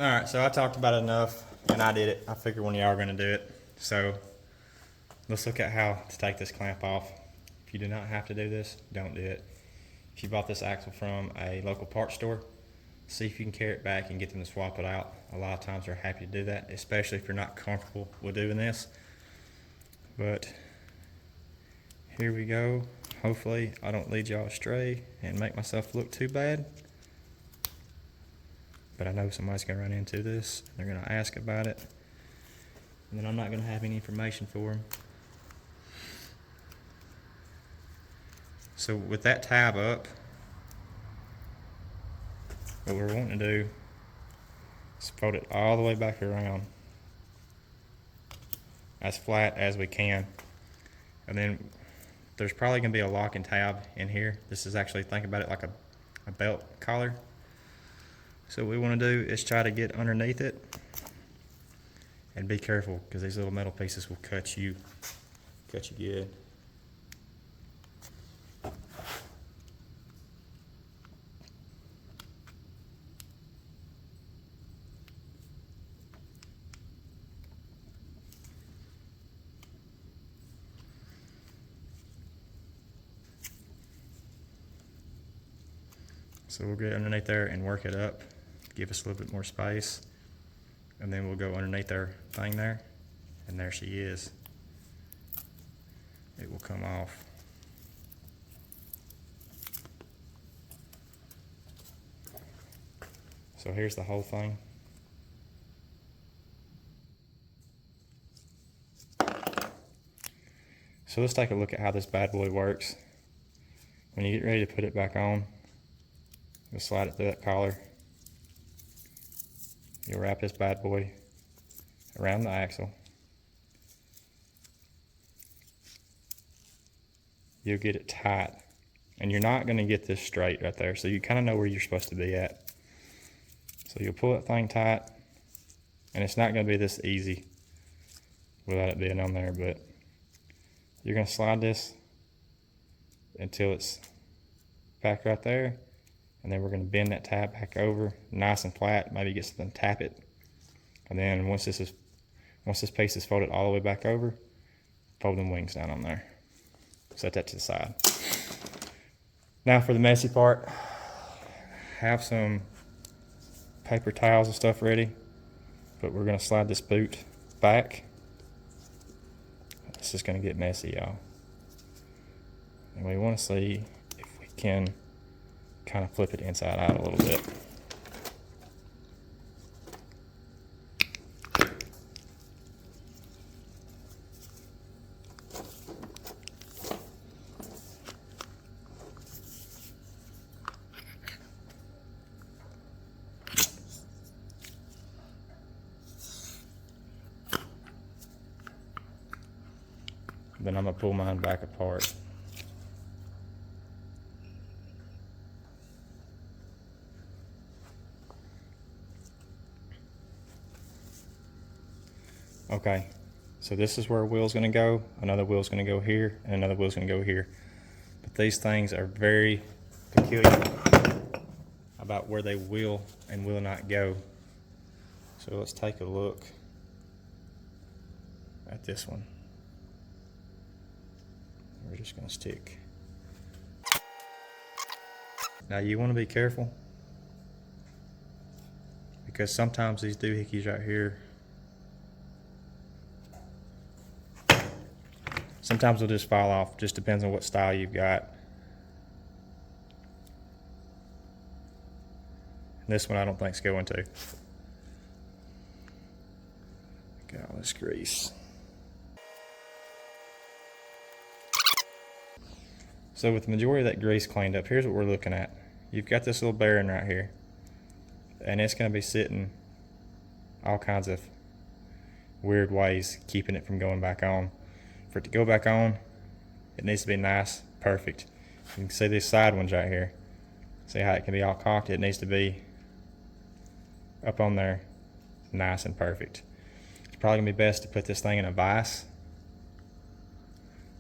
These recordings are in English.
All right, so I talked about it enough, and I did it. I figured one of y'all are going to do it. So let's look at how to take this clamp off. If you do not have to do this, don't do it. If you bought this axle from a local parts store, see if you can carry it back and get them to swap it out. A lot of times they're happy to do that, especially if you're not comfortable with doing this. But here we go. Hopefully I don't lead y'all astray and make myself look too bad. But I know somebody's gonna run into this. They're gonna ask about it. And then I'm not gonna have any information for them. So with that tab up, what we're wanting to do is fold it all the way back around as flat as we can. And then there's probably gonna be a locking tab in here. This is actually, think about it like a belt collar. So what we wanna do is try to get underneath it, and be careful because these little metal pieces will cut you good. So we'll get underneath there and work it up, give us a little bit more space, and then we'll go underneath our thing there, and there she is. It will come off. So here's the whole thing. So let's take a look at how this bad boy works. When you get ready to put it back on, you'll slide it through that collar. You'll wrap this bad boy around the axle. You'll get it tight, and you're not going to get this straight right there, so you kind of know where you're supposed to be at. So you'll pull that thing tight, and it's not going to be this easy without it being on there, but you're going to slide this until it's back right there, and then we're going to bend that tab back over nice and flat, maybe get something to tap it, and then once this piece is folded all the way back over, fold them wings down on there. Set that to the side. Now for the messy part, have some paper towels and stuff ready, but we're going to slide this boot back. This is going to get messy, y'all, and we want to see if we can kind of flip it inside out a little bit. Then I'm going to pull mine back apart. Okay, so this is where a wheel's going to go, another wheel's going to go here, and another wheel's going to go here. But these things are very peculiar about where they will and will not go. So let's take a look at this one. We're just going to stick. Now you want to be careful, because sometimes these doohickeys right here, sometimes they'll just fall off. Just depends on what style you've got. This one I don't think is going to. Got all this grease. So with the majority of that grease cleaned up, here's what we're looking at. You've got this little bearing right here, and it's going to be sitting all kinds of weird ways, keeping it from going back on. For it to go back on, it needs to be nice, perfect. You can see these side ones right here. See how it can be all cocked? It needs to be up on there, nice and perfect. It's probably gonna be best to put this thing in a vise,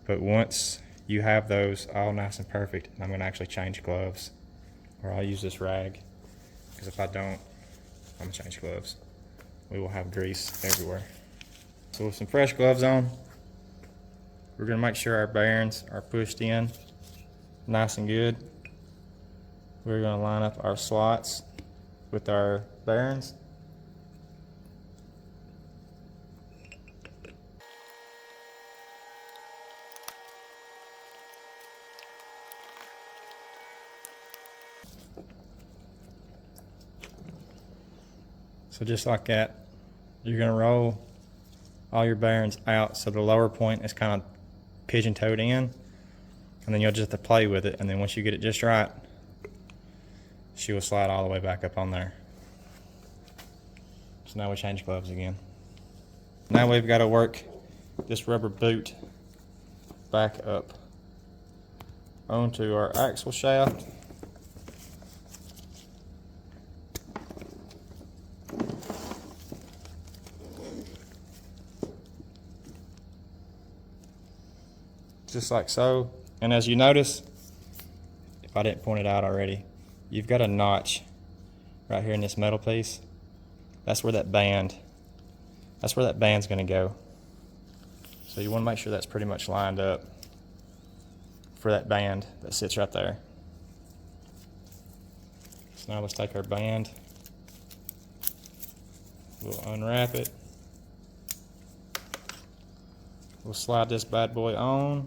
but once you have those all nice and perfect, I'm gonna actually change gloves, or I'll use this rag, because if I don't, I'm gonna change gloves. We will have grease everywhere. So with some fresh gloves on, we're gonna make sure our bearings are pushed in nice and good. We're gonna line up our slots with our bearings. So just like that, you're gonna roll all your bearings out so the lower point is kind of pigeon-toed in, and then you'll just have to play with it, and then once you get it just right, she will slide all the way back up on there. So now we change gloves again. Now we've got to work this rubber boot back up onto our axle shaft. Just like so. And as you notice, if I didn't point it out already, you've got a notch right here in this metal piece. That's where that band's gonna go. So you wanna make sure that's pretty much lined up for that band that sits right there. So now let's take our band, we'll unwrap it, we'll slide this bad boy on.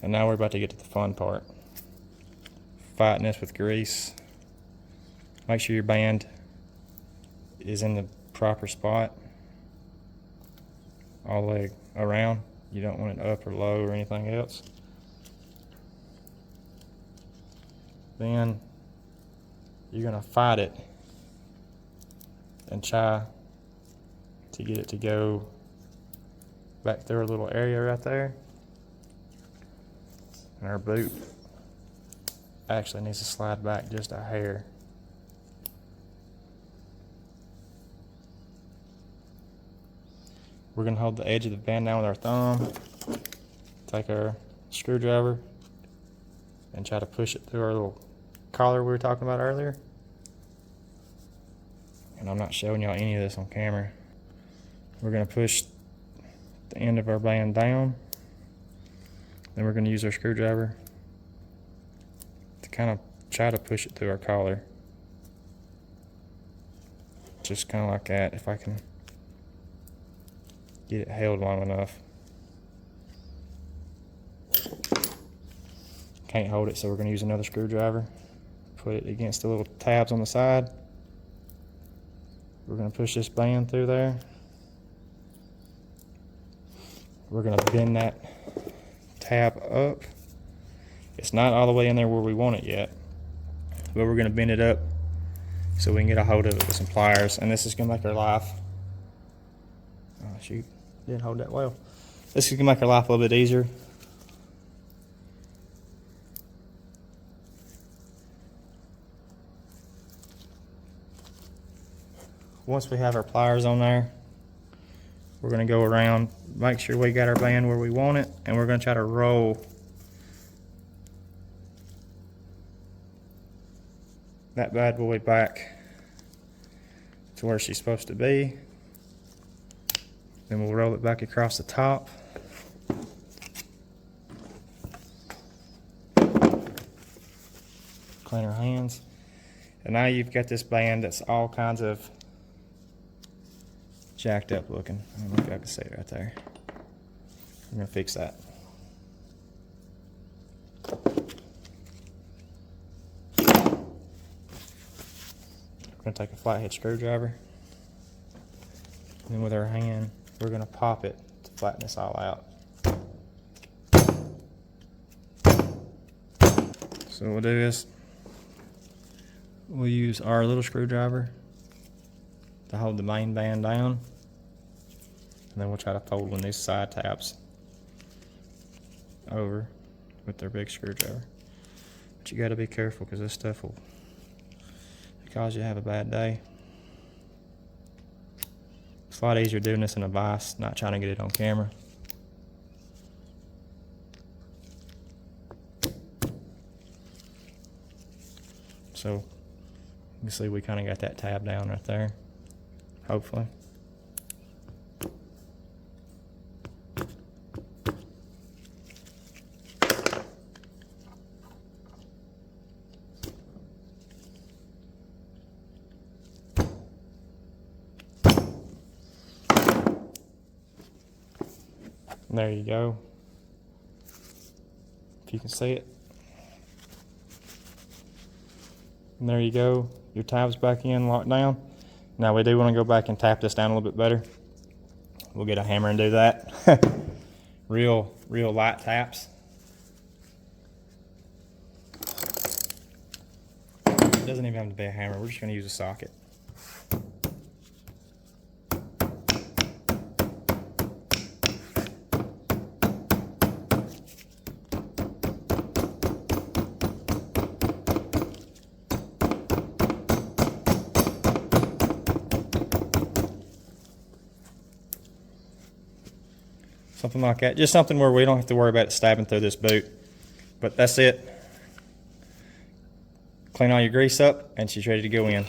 And now we're about to get to the fun part. Fighting this with grease. Make sure your band is in the proper spot all the way around. You don't want it up or low or anything else. Then you're gonna fight it and try to get it to go back through a little area right there. And our boot actually needs to slide back just a hair. We're gonna hold the edge of the band down with our thumb, take our screwdriver, and try to push it through our little collar we were talking about earlier. And I'm not showing y'all any of this on camera. We're gonna push the end of our band down. Then we're going to use our screwdriver to kind of try to push it through our collar. Just kind of like that, if I can get it held long enough. Can't hold it, so we're going to use another screwdriver. Put it against the little tabs on the side. We're going to push this band through there. We're going to bend that tab up. It's not all the way in there where we want it yet, but we're going to bend it up so we can get a hold of it with some pliers, and this is going to make our life, oh shoot, didn't hold that well. This is going to make our life a little bit easier. Once we have our pliers on there, we're going to go around, make sure we got our band where we want it, and we're going to try to roll that bad boy back to where she's supposed to be. Then we'll roll it back across the top. Clean our hands. And now you've got this band that's all kinds of jacked up looking. I don't know if I can see it right there. I'm gonna fix that. We're gonna take a flathead screwdriver, and then with our hand, we're gonna pop it to flatten this all out. So what we'll do is, we'll use our little screwdriver to hold the main band down. And then we'll try to fold one of these side tabs over with their big screwdriver. But you gotta be careful because this stuff will cause you to have a bad day. It's a lot easier doing this in a vise, not trying to get it on camera. so you can see we kind of got that tab down right there, hopefully. There you go. If you can see it. And there you go. Your tab's back in, locked down. Now we do want to go back and tap this down a little bit better. We'll get a hammer and do that. real light taps. It doesn't even have to be a hammer. We're just going to use a socket. Something like that. Just something where we don't have to worry about it stabbing through this boot. But that's it. Clean all your grease up and she's ready to go in.